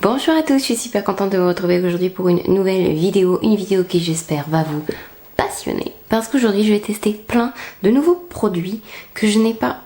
Bonjour à tous, je suis super contente de vous retrouver aujourd'hui pour une nouvelle vidéo, une vidéo qui j'espère va vous passionner parce qu'aujourd'hui je vais tester plein de nouveaux produits que je n'ai pas...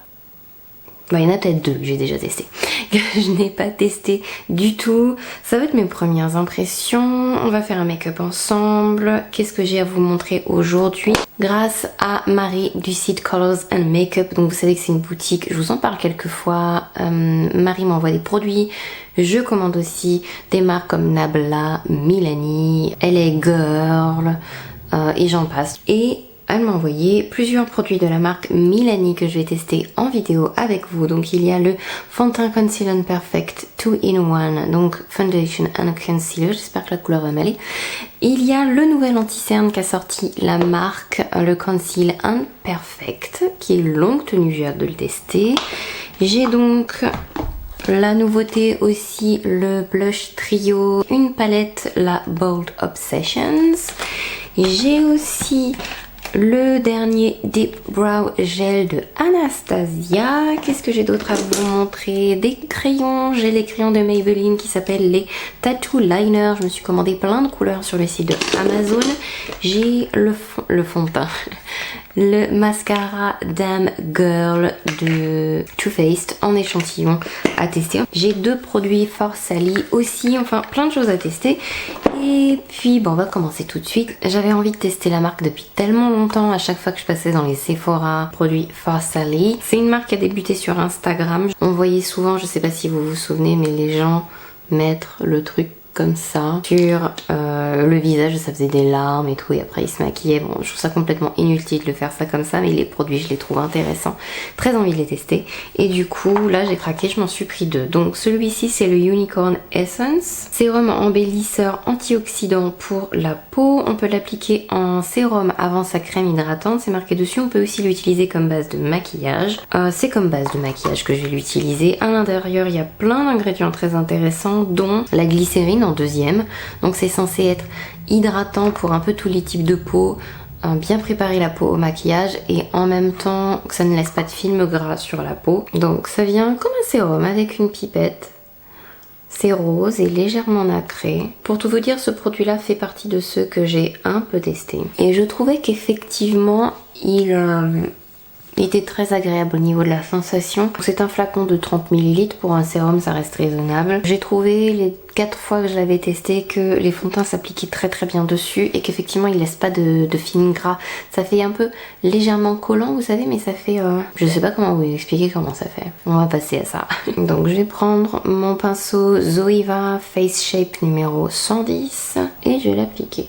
il y en a peut-être deux que j'ai déjà testé, que je n'ai pas testé du tout. Ça va être mes premières impressions, on va faire un make-up ensemble. Qu'est-ce que j'ai à vous montrer aujourd'hui? Grâce à Marie du site Colors and Makeup, donc vous savez que c'est une boutique, je vous en parle quelques fois. Marie m'envoie des produits, je commande aussi des marques comme Nabla, Milani, LA Girl et j'en passe. Et elle m'a envoyé plusieurs produits de la marque Milani que je vais tester en vidéo avec vous. Donc il y a le fond de teint Concealer Perfect 2-in-1, donc Foundation and Concealer, j'espère que la couleur va m'aller. Il y a le nouvel anti-cerne qu'a sorti la marque, le Conceal Perfect, qui est longue tenue, j'ai hâte de le tester. J'ai donc la nouveauté aussi, le blush trio, une palette, la Bold Obsessions. J'ai aussi le dernier Deep Brow Gel de Anastasia. Qu'est-ce que j'ai d'autre à vous montrer? Des crayons, j'ai les crayons de Maybelline qui s'appellent les Tattoo Liner. Je me suis commandé plein de couleurs sur le site de Amazon. J'ai le fond de teint, le mascara Damn Girl de Too Faced en échantillon à tester. J'ai deux produits For Sally aussi, enfin plein de choses à tester. Et puis bon, on va commencer tout de suite. J'avais envie de tester la marque depuis tellement longtemps, à chaque fois que je passais dans les Sephora, produits For Sally. C'est une marque qui a débuté sur Instagram. On voyait souvent, je sais pas si vous vous souvenez, mais les gens mettre le truc comme ça sur le visage, ça faisait des larmes et tout, et après ils se maquillaient. Bon, je trouve ça complètement inutile de faire ça comme ça, mais les produits je les trouve intéressants, très envie de les tester, et du coup là j'ai craqué, je m'en suis pris deux. Donc celui-ci c'est le Unicorn Essence, sérum embellisseur antioxydant pour la peau. On peut l'appliquer en sérum avant sa crème hydratante, c'est marqué dessus. On peut aussi l'utiliser comme base de maquillage, c'est comme base de maquillage que je vais l'utiliser. À l'intérieur il y a plein d'ingrédients très intéressants, dont la glycérine en deuxième, donc c'est censé être hydratant pour un peu tous les types de peau, bien préparer la peau au maquillage et en même temps que ça ne laisse pas de film gras sur la peau. Donc ça vient comme un sérum avec une pipette, c'est rose et légèrement nacré. Pour tout vous dire, ce produit là fait partie de ceux que j'ai un peu testé et je trouvais qu'effectivement il était très agréable au niveau de la sensation. C'est un flacon de 30 ml, pour un sérum ça reste raisonnable. J'ai trouvé les 4 fois que je l'avais testé que les fonds de teint s'appliquaient très très bien dessus et qu'effectivement il laisse pas de film gras. Ça fait un peu légèrement collant, vous savez, mais ça fait... je sais pas comment vous expliquer comment ça fait. On va passer à ça. Donc je vais prendre mon pinceau Zoeva Face Shape numéro 110 et je vais l'appliquer.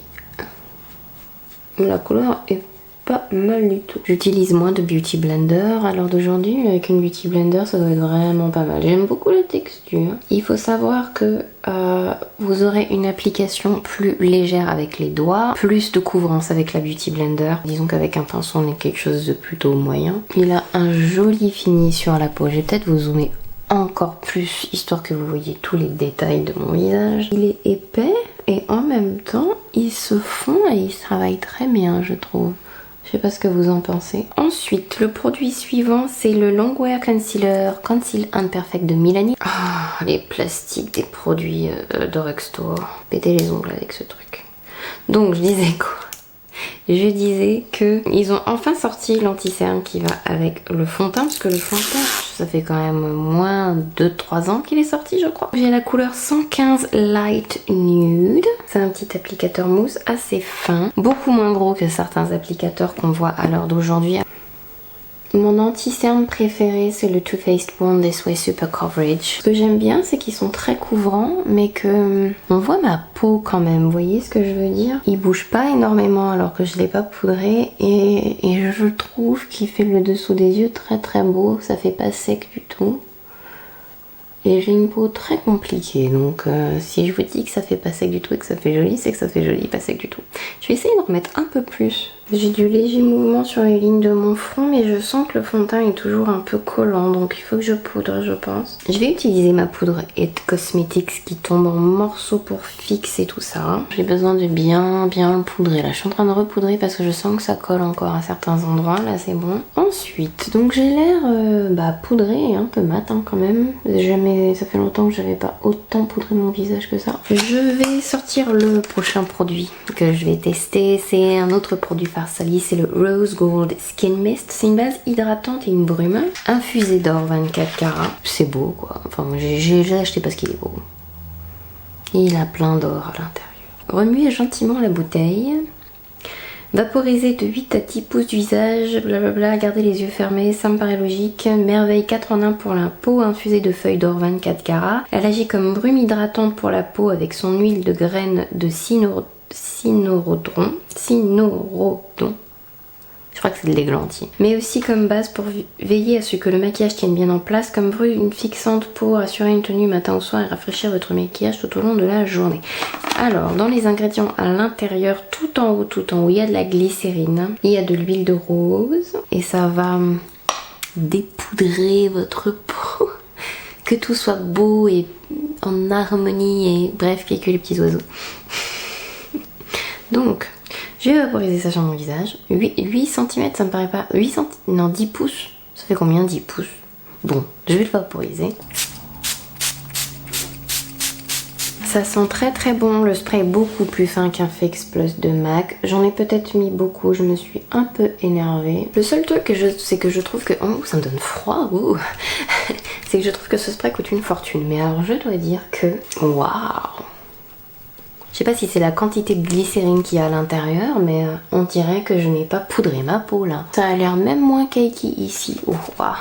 La couleur est pas mal du tout. J'utilise moins de Beauty Blender à l'heure d'aujourd'hui, mais avec une Beauty Blender ça doit être vraiment pas mal. J'aime beaucoup la texture. Il faut savoir que vous aurez une application plus légère avec les doigts, plus de couvrance avec la Beauty Blender. Disons qu'avec un pinceau on est quelque chose de plutôt moyen. Il a un joli fini sur la peau. Je vais peut-être vous zoomer encore plus histoire que vous voyez tous les détails de mon visage. Il est épais et en même temps il se fond et il se travaille très bien, je trouve. Je sais pas ce que vous en pensez. Ensuite, le produit suivant, c'est le Longwear Concealer Conceal Perfect de Milani. Ah, les plastiques des produits de drugstore. Péter les ongles avec ce truc. Donc, je disais quoi? Je disais que ils ont enfin sorti l'anti-cerne qui va avec le fond de teint, parce que le fond de teint, ça fait quand même moins de 3 ans qu'il est sorti, je crois. J'ai la couleur 115 Light Nude. C'est un petit applicateur mousse assez fin, beaucoup moins gros que certains applicateurs qu'on voit à l'heure d'aujourd'hui. Mon anti-cerne préféré, c'est le Too Faced Born This Way Super Coverage. Ce que j'aime bien, c'est qu'ils sont très couvrants, mais que on voit ma peau quand même. Vous voyez ce que je veux dire? Il bouge pas énormément alors que je l'ai pas poudré, et je trouve qu'il fait le dessous des yeux très très beau. Ça fait pas sec du tout. Et j'ai une peau très compliquée, donc si je vous dis que ça fait pas sec du tout et que ça fait joli, c'est que ça fait joli, pas sec du tout. Je vais essayer d'en remettre un peu plus J'ai du léger mouvement sur les lignes de mon front, mais je sens que le fond de teint est toujours un peu collant, donc il faut que je poudre, je pense. Je vais utiliser ma poudre It Cosmetics qui tombe en morceaux pour fixer tout ça. J'ai besoin de bien le poudrer. Là, je suis en train de repoudrer parce que je sens que ça colle encore à certains endroits. Là, c'est bon. Ensuite, donc j'ai l'air poudré et un peu mat quand même. Ça fait longtemps que j'avais pas autant poudré mon visage que ça. Je vais sortir le prochain produit que je vais tester. C'est un autre produit Farsali, c'est le Rose Gold Skin Mist. C'est une base hydratante et une brume infusée d'or 24 carats. C'est beau quoi. Enfin, j'ai acheté parce qu'il est beau. Et il a plein d'or à l'intérieur. Remuez gentiment la bouteille. Vaporisez de 8 à 10 pouces du visage, blablabla, gardez les yeux fermés, ça me paraît logique. Merveille 4 en 1 pour la peau, infusée de feuilles d'or 24 carats. Elle agit comme brume hydratante pour la peau avec son huile de graines de cynorhodon. Je crois que c'est de l'églantier. Mais aussi comme base pour veiller à ce que le maquillage tienne bien en place, comme brume fixante pour assurer une tenue matin au soir et rafraîchir votre maquillage tout au long de la journée. Alors, dans les ingrédients à l'intérieur, tout en haut, il y a de la glycérine, il y a de l'huile de rose et ça va dépoudrer votre peau. Que tout soit beau et en harmonie et bref, qu'il y ait que les petits oiseaux. Donc, je vais vaporiser ça sur mon visage. 8 cm, ça me paraît pas... 8 cm... Non, 10 pouces. Ça fait combien 10 pouces? Bon, je vais le vaporiser. Ça sent très bon. Le spray est beaucoup plus fin qu'un Fix Plus de MAC. J'en ai peut-être mis beaucoup. Je me suis un peu énervée. Le seul truc, c'est que je trouve que... Oh, ça me donne froid. C'est que je trouve que ce spray coûte une fortune. Mais alors, je dois dire que... Waouh! Je sais pas si c'est la quantité de glycérine qu'il y a à l'intérieur, mais on dirait que je n'ai pas poudré ma peau là. Ça a l'air même moins cakey ici. Oh, waouh!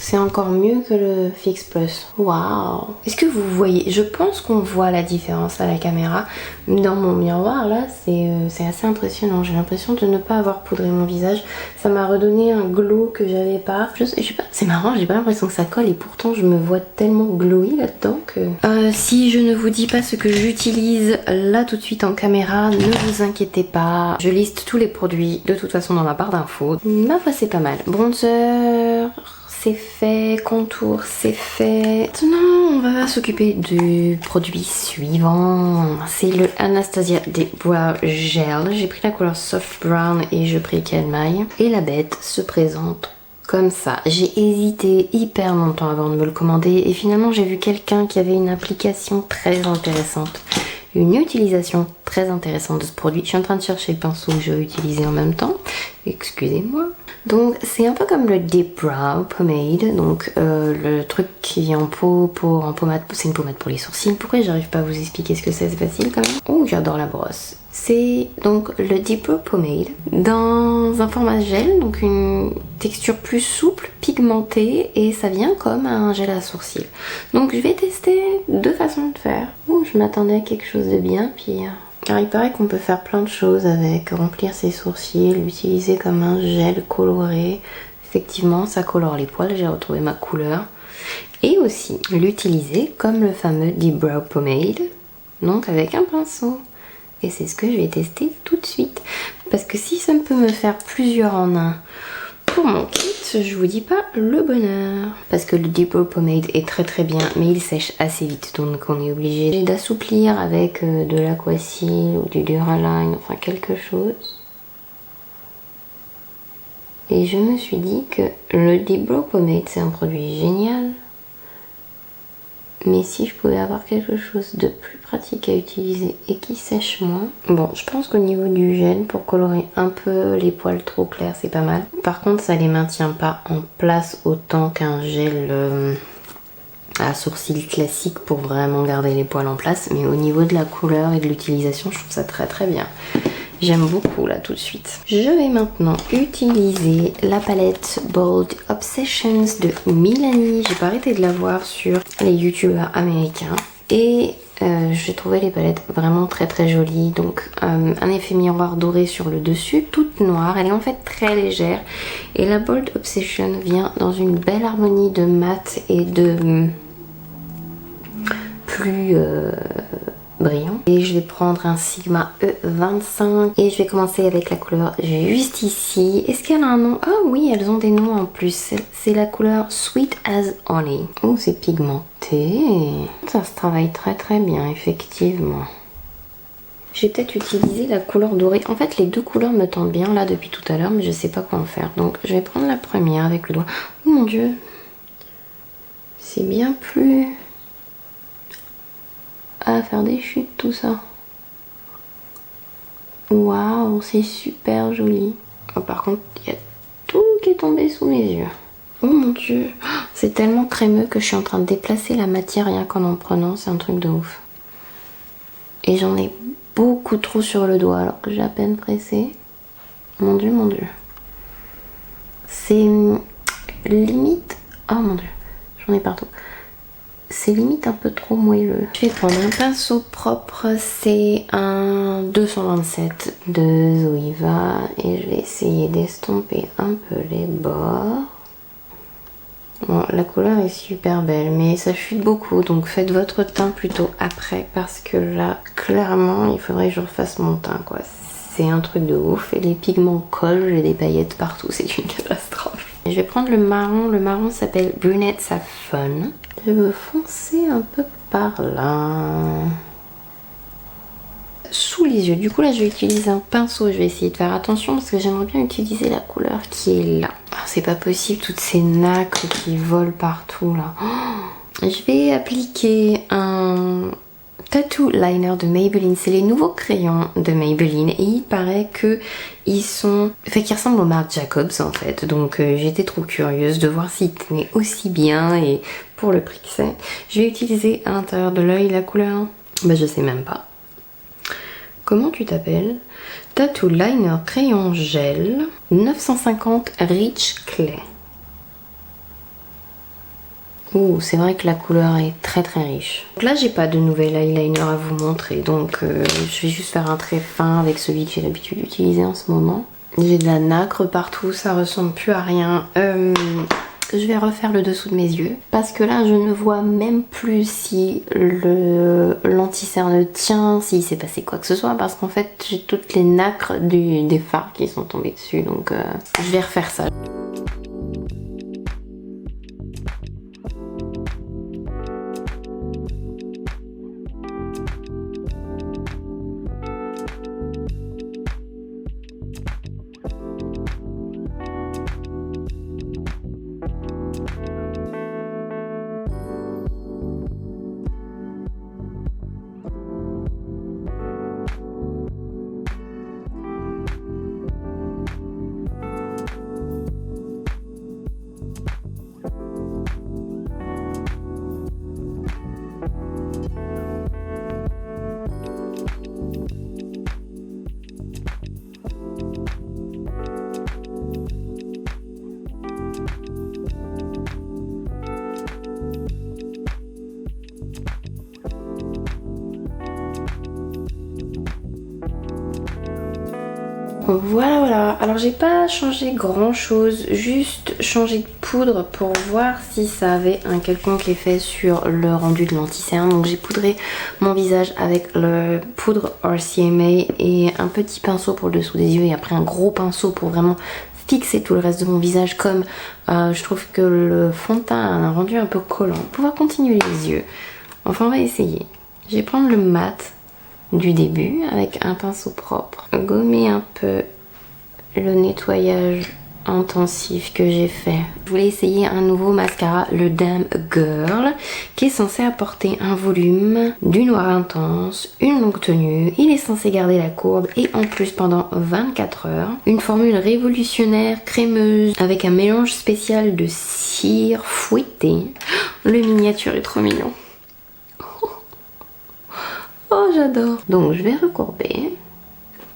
C'est encore mieux que le Fix Plus. Waouh! Est-ce que vous voyez? Je pense qu'on voit la différence à la caméra. Dans mon miroir là, c'est assez impressionnant. J'ai l'impression de ne pas avoir poudré mon visage. Ça m'a redonné un glow que j'avais pas. Je sais pas, c'est marrant, j'ai pas l'impression que ça colle et pourtant je me vois tellement glowy là-dedans que... si je ne vous dis pas ce que j'utilise là tout de suite en caméra, ne vous inquiétez pas. Je liste tous les produits de toute façon dans la barre d'infos. Ma foi, c'est pas mal. Bronzer... c'est fait, contour c'est fait. Maintenant on va s'occuper du produit suivant. C'est le Anastasia Deep Brow Gel. J'ai pris la couleur Soft Brown et je prie qu'elle maille. Et la bête se présente comme ça. J'ai hésité hyper longtemps avant de me le commander et finalement j'ai vu quelqu'un qui avait une application très intéressante. Une utilisation très intéressante de ce produit. Je suis en train de chercher le pinceau que je vais utiliser en même temps. Excusez-moi. Donc c'est un peu comme le Deep Brow Pomade. Donc le truc qui vient en pommade. C'est une pommade pour les sourcils. Pourquoi j'arrive pas à vous expliquer ce que c'est facile quand même. Oh, j'adore la brosse. C'est donc le Deep Brow Pomade dans un format gel, donc une texture plus souple, pigmentée, et ça vient comme un gel à sourcils. Donc je vais tester deux façons de faire. Oh, je m'attendais à quelque chose de bien pire. Car il paraît qu'on peut faire plein de choses avec, remplir ses sourcils, l'utiliser comme un gel coloré. Effectivement, ça colore les poils, j'ai retrouvé ma couleur. Et aussi l'utiliser comme le fameux Deep Brow Pomade, donc avec un pinceau. Et c'est ce que je vais tester tout de suite. Parce que si ça peut me faire plusieurs en un pour mon kit, je vous dis pas le bonheur. Parce que le Deep Brow Pomade est très bien, mais il sèche assez vite. Donc on est obligé d'assouplir avec de l'aquacil ou du Duraline, enfin quelque chose. Et je me suis dit que le Deep Brow Pomade c'est un produit génial. Mais si je pouvais avoir quelque chose de plus pratique à utiliser et qui sèche moins. Bon, je pense qu'au niveau du gel, pour colorer un peu les poils trop clairs, c'est pas mal. Par contre, ça les maintient pas en place autant qu'un gel à sourcils classique pour vraiment garder les poils en place. Mais au niveau de la couleur et de l'utilisation, je trouve ça très bien. J'aime beaucoup là tout de suite. Je vais maintenant utiliser la palette Bold Obsessions de Milani. J'ai pas arrêté de la voir sur les youtubeurs américains. Et j'ai trouvé les palettes vraiment très jolies. Donc un effet miroir doré sur le dessus, toute noire. Elle est en fait très légère. Et la Bold Obsession vient dans une belle harmonie de mat et de plus... brillant. Et je vais prendre un Sigma E25 et je vais commencer avec la couleur juste ici. Est-ce qu'elle a un nom? Ah oui, elles ont des noms en plus. C'est la couleur Sweet as Honey. Oh, c'est pigmenté. Ça se travaille très très bien, effectivement. Je vais peut-être utiliser la couleur dorée. En fait, les deux couleurs me tentent bien là depuis tout à l'heure, mais je sais pas quoi en faire. Donc, je vais prendre la première avec le doigt. Oh mon dieu, c'est bien plus à faire des chutes tout ça. Waouh, c'est super joli. Oh, par contre, il y a tout qui est tombé sous mes yeux. Oh mon dieu, c'est tellement crémeux que je suis en train de déplacer la matière rien qu'en en prenant. C'est un truc de ouf. Et j'en ai beaucoup trop sur le doigt alors que j'ai à peine pressé. Mon dieu, mon dieu. C'est limite... Oh mon dieu, j'en ai partout. C'est limite un peu trop moelleux. Je vais prendre un pinceau propre. C'est un 227 de Zoeva. Et je vais essayer d'estomper un peu les bords. Bon, la couleur est super belle, mais ça chute beaucoup, donc faites votre teint plutôt après, parce que là, clairement, il faudrait que je refasse mon teint, quoi. C'est un truc de ouf, et les pigments collent, j'ai des paillettes partout, c'est une catastrophe. Je vais prendre le marron s'appelle Brunette Saffron. Je vais foncer un peu par là. Sous les yeux. Du coup là je vais utiliser un pinceau, je vais essayer de faire attention parce que j'aimerais bien utiliser la couleur qui est là. Oh, c'est pas possible, toutes ces nacres qui volent partout là. Oh, je vais appliquer un tattoo liner de Maybelline. C'est les nouveaux crayons de Maybelline et il paraît que ils sont... Enfin qu'ils ressemblent aux Marc Jacobs en fait. Donc j'étais trop curieuse de voir s'ils tenaient aussi bien et pour le prix que c'est. Je vais utiliser à l'intérieur de l'œil la couleur... Bah je sais même pas. Comment tu t'appelles? Tattoo Liner Crayon Gel 950 Rich Clay. Ouh, c'est vrai que la couleur est très très riche. Donc là, j'ai pas de nouvel eyeliner à vous montrer. Donc, je vais juste faire un trait fin avec celui que j'ai l'habitude d'utiliser en ce moment. J'ai de la nacre partout, ça ressemble plus à rien. Je vais refaire le dessous de mes yeux parce que là je ne vois même plus si le l'anti-cerne tient, s'il s'est passé quoi que ce soit parce qu'en fait j'ai toutes les nacres des fards qui sont tombés dessus, donc je vais refaire ça. Voilà, alors j'ai pas changé grand chose, juste changé de poudre pour voir si ça avait un quelconque effet sur le rendu de l'anti-cerne. Donc j'ai poudré mon visage avec le poudre RCMA et un petit pinceau pour le dessous des yeux et après un gros pinceau pour vraiment fixer tout le reste de mon visage, comme je trouve que le fond de teint a un rendu un peu collant. Pour pouvoir continuer les yeux. Enfin on va essayer. Je vais prendre le mat du début avec un pinceau propre, gommer un peu le nettoyage intensif que j'ai fait. Je voulais essayer un nouveau mascara, le Damn Girl, qui est censé apporter un volume, du noir intense, une longue tenue, il est censé garder la courbe et en plus pendant 24 heures. Une formule révolutionnaire, crémeuse, avec un mélange spécial de cire fouettée. Le miniature est trop mignon. Oh, j'adore. Donc, je vais recourber.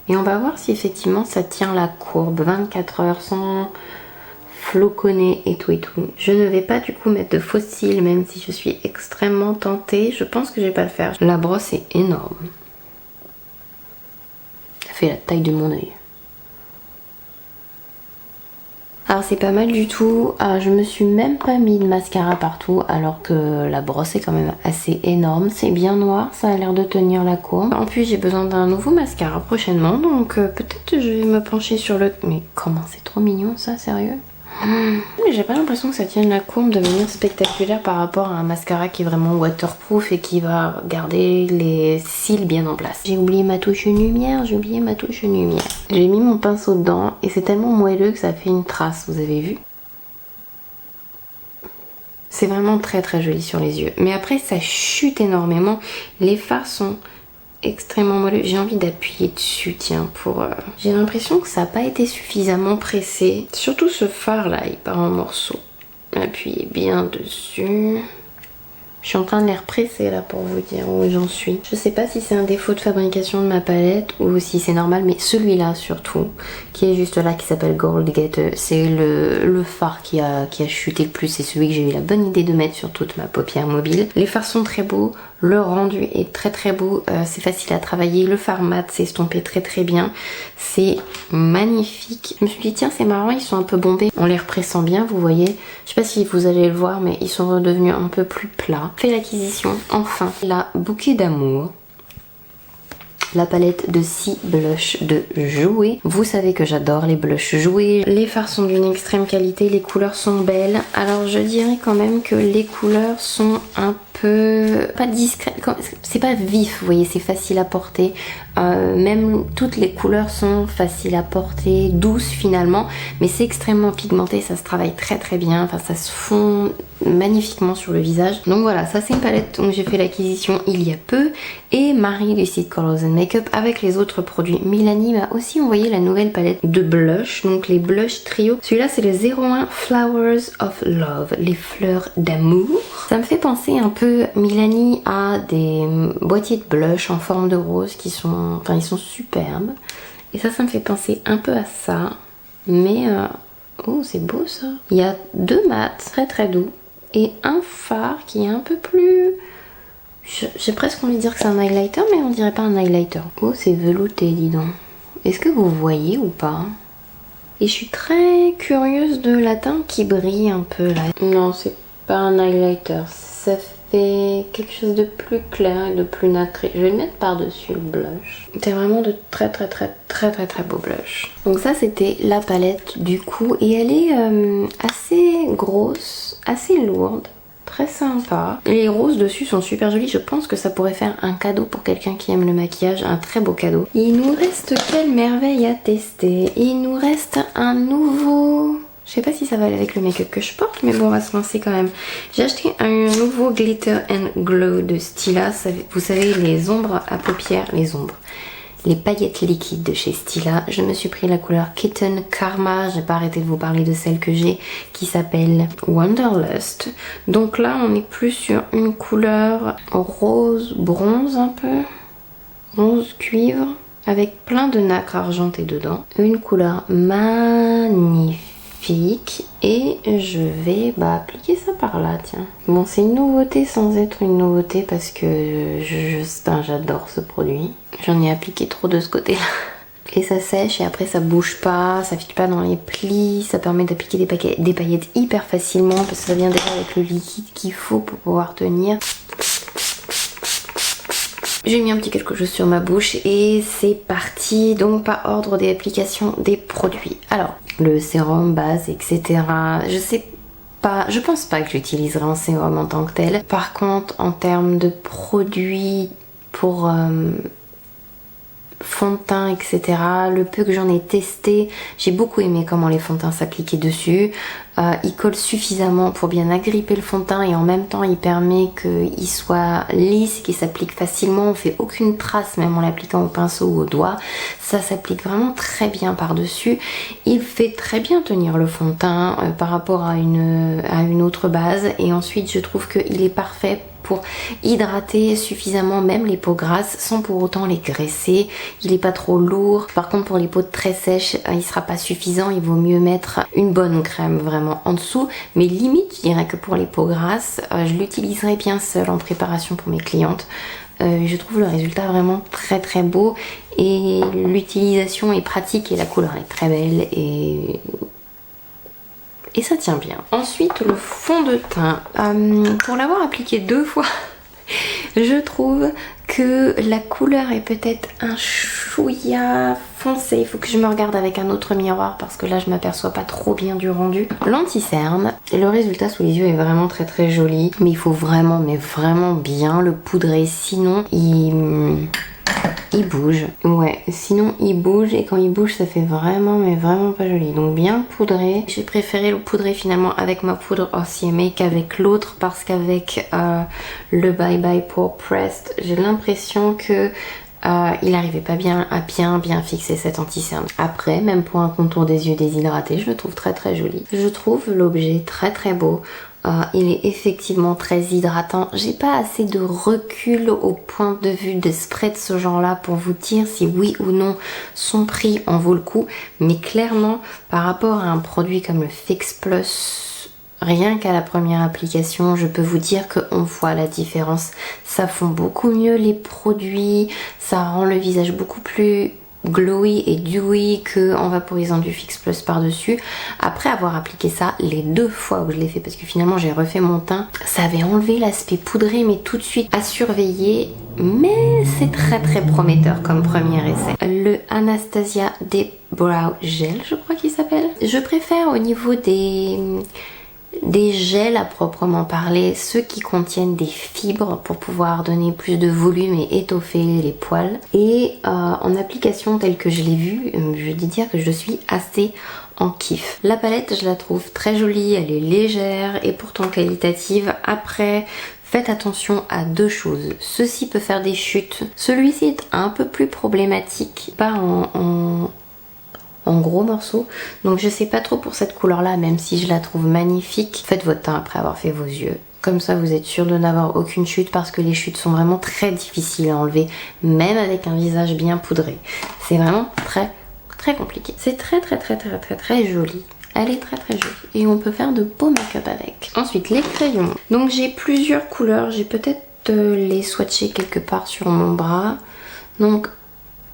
Et on va voir si effectivement ça tient la courbe. 24 heures sans floconner et tout et tout. Je ne vais pas du coup mettre de faux cils, même si je suis extrêmement tentée. Je pense que je vais pas le faire. La brosse est énorme. Ça fait la taille de mon œil. Alors c'est pas mal du tout. Je me suis même pas mis de mascara partout alors que la brosse est quand même assez énorme. C'est bien noir, ça a l'air de tenir la courbe. En plus j'ai besoin d'un nouveau mascara prochainement, donc peut-être je vais me pencher sur le... Mais comment, c'est trop mignon ça, sérieux? Mais j'ai pas l'impression que ça tienne la courbe de manière spectaculaire par rapport à un mascara qui est vraiment waterproof et qui va garder les cils bien en place. J'ai oublié ma touche lumière, j'ai mis mon pinceau dedans et c'est tellement moelleux que ça fait une trace, vous avez vu? C'est vraiment très très joli sur les yeux. Mais après ça chute énormément, les fards sont extrêmement moelleux. J'ai envie d'appuyer dessus, tiens, pour... J'ai l'impression que ça n'a pas été suffisamment pressé. Surtout ce fard là, il part en morceaux. Appuyez bien dessus. Je suis en train de les represser là pour vous dire où j'en suis. Je sais pas si c'est un défaut de fabrication de ma palette ou si c'est normal, mais celui-là surtout, qui est juste là, qui s'appelle Gold Getter, c'est le fard qui a chuté le plus. C'est celui que j'ai eu la bonne idée de mettre sur toute ma paupière mobile. Les fards sont très beaux, le rendu est très très beau, c'est facile à travailler. Le fard mat s'est estompé très très bien, c'est magnifique. Je me suis dit tiens c'est marrant, ils sont un peu bombés. En les repressant bien, vous voyez, je sais pas si vous allez le voir, mais ils sont redevenus un peu plus plats. Fait l'acquisition, enfin, la Bouquet d'amour. La palette de 6 blushs de Jouer. Vous savez que j'adore les blushs Jouer. Les fards sont d'une extrême qualité, les couleurs sont belles. Alors je dirais quand même que les couleurs sont un peu... pas discrètes, c'est pas vif, vous voyez, c'est facile à porter. Même toutes les couleurs sont faciles à porter, douces finalement, mais c'est extrêmement pigmenté, ça se travaille très très bien, enfin ça se fond magnifiquement sur le visage. Donc voilà, ça c'est une palette dont j'ai fait l'acquisition il y a peu, et Marie Lucide Colors and Makeup avec les autres produits. Milani m'a aussi envoyé la nouvelle palette de blush, donc les blush trio. Celui-là c'est le 01 Flowers of Love, les fleurs d'amour. Ça me fait penser un peu, Milani a des boîtiers de blush en forme de rose qui sont... Enfin, ils sont superbes. Et ça me fait penser un peu à ça. Mais... Oh, c'est beau ça. Il y a 2 mats très très doux. Et un fard qui est un peu plus... J'ai presque envie de dire que c'est un highlighter, mais on dirait pas un highlighter. Oh, c'est velouté, dis donc. Est-ce que vous voyez ou pas? Et je suis très curieuse de la teinte qui brille un peu là. Non, c'est pas un highlighter. Ça fait quelque chose de plus clair et de plus nacré. Je vais le mettre par-dessus le blush. C'est vraiment de très beau blush. Donc ça c'était la palette du coup. Et elle est assez grosse, assez lourde. Très sympa. Les roses dessus sont super jolies. Je pense que ça pourrait faire un cadeau pour quelqu'un qui aime le maquillage. Un très beau cadeau. Il nous reste quelle merveille à tester. Il nous reste un nouveau... Je sais pas si ça va aller avec le make-up que je porte, mais bon, on va se lancer quand même. J'ai acheté un nouveau Glitter and Glow de Stila. Vous savez, les ombres à paupières, les paillettes liquides de chez Stila. Je me suis pris la couleur Kitten Karma. J'ai pas arrêté de vous parler de celle que j'ai, qui s'appelle Wanderlust. Donc là, on est plus sur une couleur rose bronze un peu. Rose cuivre, avec plein de nacre argenté dedans. Une couleur magnifique. Et je vais appliquer ça par là, tiens. Bon, c'est une nouveauté sans être une nouveauté parce que j'adore ce produit. J'en ai appliqué trop de ce côté-là. Et ça sèche et après ça bouge pas, ça file pas dans les plis, ça permet d'appliquer des paillettes hyper facilement parce que ça vient déjà avec le liquide qu'il faut pour pouvoir tenir. J'ai mis un petit quelque chose sur ma bouche et c'est parti. Donc par ordre des applications des produits. Alors, le sérum, base, etc. Je sais pas, je pense pas que j'utiliserai un sérum en tant que tel. Par contre, en termes de produits pour fond de teint, etc. Le peu que j'en ai testé, j'ai beaucoup aimé comment les fonds de teint s'appliquaient dessus. Il colle suffisamment pour bien agripper le fond de teint et en même temps il permet qu'il soit lisse, qu'il s'applique facilement. On fait aucune trace même en l'appliquant au pinceau ou au doigt. Ça s'applique vraiment très bien par-dessus. Il fait très bien tenir le fond de teint par rapport à une autre base. Et ensuite je trouve qu'il est parfait pour hydrater suffisamment même les peaux grasses sans pour autant les graisser. Il est pas trop lourd. Par contre pour les peaux très sèches, il sera pas suffisant. Il vaut mieux mettre une bonne crème vraiment en dessous. Mais limite, je dirais que pour les peaux grasses, je l'utiliserai bien seule en préparation pour mes clientes. Je trouve le résultat vraiment très beau et l'utilisation est pratique et la couleur est très belle et et ça tient bien. Ensuite le fond de teint, pour l'avoir appliqué 2 fois, je trouve que la couleur est peut-être un chouïa foncé. Il faut que je me regarde avec un autre miroir parce que là je m'aperçois pas trop bien du rendu. L'anti-cerne, le résultat sous les yeux est vraiment très très joli, mais il faut vraiment, mais vraiment bien le poudrer, sinon il bouge. Ouais, sinon il bouge et quand il bouge ça fait vraiment, mais vraiment pas joli. Donc bien poudré. J'ai préféré le poudrer finalement avec ma poudre OCMA qu'avec l'autre parce qu'avec le Bye Bye Pore Pressed, j'ai l'impression que il n'arrivait pas bien à bien fixer cet anti-cerne. Après, même pour un contour des yeux déshydraté, je le trouve très très joli. Je trouve l'objet très très beau. Il est effectivement très hydratant. J'ai pas assez de recul au point de vue de spray de ce genre là pour vous dire si oui ou non son prix en vaut le coup, mais clairement par rapport à un produit comme le Fix Plus, rien qu'à la première application, je peux vous dire qu'on voit la différence. Ça fond beaucoup mieux les produits, ça rend le visage beaucoup plus glowy et dewy que en vaporisant du Fix Plus par dessus. Après avoir appliqué ça les 2 fois où je l'ai fait, parce que finalement j'ai refait mon teint, ça avait enlevé l'aspect poudré mais tout de suite à surveiller, mais c'est très très prometteur comme premier essai. Le Anastasia Deep Brow Gel, je crois qu'il s'appelle. Je préfère au niveau des gels à proprement parler, ceux qui contiennent des fibres pour pouvoir donner plus de volume et étoffer les poils. Et en application telle que je l'ai vue, je dis dire que je suis assez en kiff. La palette, je la trouve très jolie, elle est légère et pourtant qualitative. Après, faites attention à 2 choses. Ceci peut faire des chutes. Celui-ci est un peu plus problématique, pas en gros morceaux, donc je sais pas trop pour cette couleur là, même si je la trouve magnifique. Faites votre teint après avoir fait vos yeux, comme ça vous êtes sûr de n'avoir aucune chute, parce que les chutes sont vraiment très difficiles à enlever, même avec un visage bien poudré. C'est vraiment très très compliqué. C'est très joli. Elle est très très jolie et on peut faire de beaux make-up avec. Ensuite les crayons. Donc j'ai plusieurs couleurs, j'ai peut-être les swatcher quelque part sur mon bras. Donc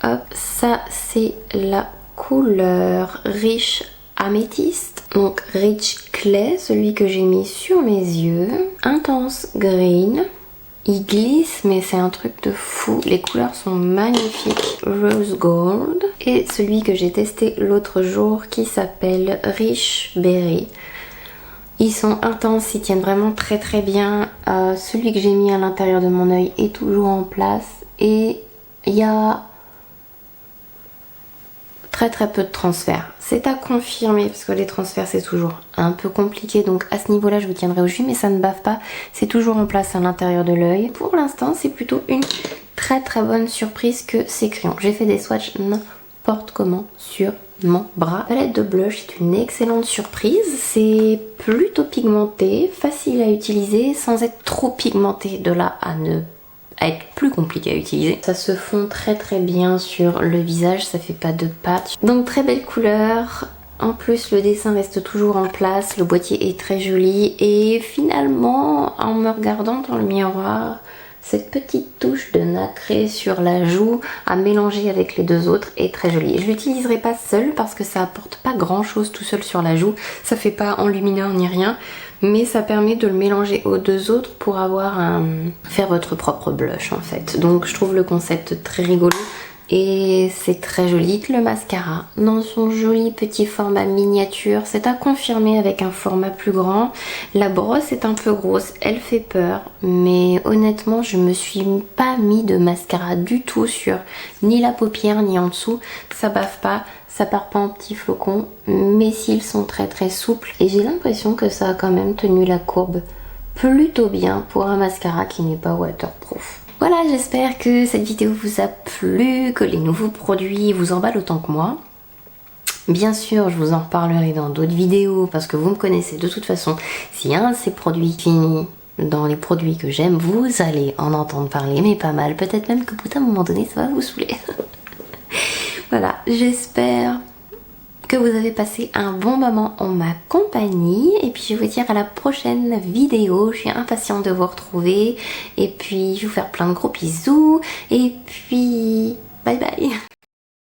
hop, ça c'est la couleur Rich Amethyst, donc Rich Clay, celui que j'ai mis sur mes yeux. Intense Green, il glisse mais c'est un truc de fou, les couleurs sont magnifiques. Rose Gold, et celui que j'ai testé l'autre jour qui s'appelle Rich Berry. Ils sont intenses, ils tiennent vraiment très très bien. Celui que j'ai mis à l'intérieur de mon œil est toujours en place et il y a très peu de transferts. C'est à confirmer parce que les transferts c'est toujours un peu compliqué, donc à ce niveau là je vous tiendrai au jus, mais ça ne bave pas, c'est toujours en place à l'intérieur de l'œil. Pour l'instant c'est plutôt une très bonne surprise que ces crayons. J'ai fait des swatchs n'importe comment sur mon bras. La palette de blush est une excellente surprise, c'est plutôt pigmenté, facile à utiliser sans être trop pigmenté, de là à être plus compliqué à utiliser. Ça se fond très bien sur le visage, ça fait pas de patch. Donc très belle couleur. En plus le dessin reste toujours en place, le boîtier est très joli et finalement en me regardant dans le miroir, cette petite touche de nacré sur la joue à mélanger avec les 2 autres est très jolie. Je l'utiliserai pas seule parce que ça apporte pas grand chose tout seul sur la joue, ça fait pas enlumineur ni rien, mais ça permet de le mélanger aux 2 autres pour faire votre propre blush en fait. Donc je trouve le concept très rigolo et c'est très joli. Le mascara dans son joli petit format miniature, c'est à confirmer avec un format plus grand. La brosse est un peu grosse, elle fait peur, mais honnêtement je me suis pas mis de mascara du tout sur ni la paupière ni en dessous. Ça bave pas, ça part pas en petits flocons, mes cils sont très souples et j'ai l'impression que ça a quand même tenu la courbe plutôt bien pour un mascara qui n'est pas waterproof. Voilà, j'espère que cette vidéo vous a plu, que les nouveaux produits vous emballent autant que moi. Bien sûr, je vous en reparlerai dans d'autres vidéos parce que vous me connaissez de toute façon. Si un de ces produits finit dans les produits que j'aime, vous allez en entendre parler, mais pas mal. Peut-être même que à un moment donné, ça va vous saouler. Voilà, j'espère que vous avez passé un bon moment en ma compagnie et puis je vais vous dire à la prochaine vidéo. Je suis impatiente de vous retrouver et puis je vais vous faire plein de gros bisous et puis bye bye.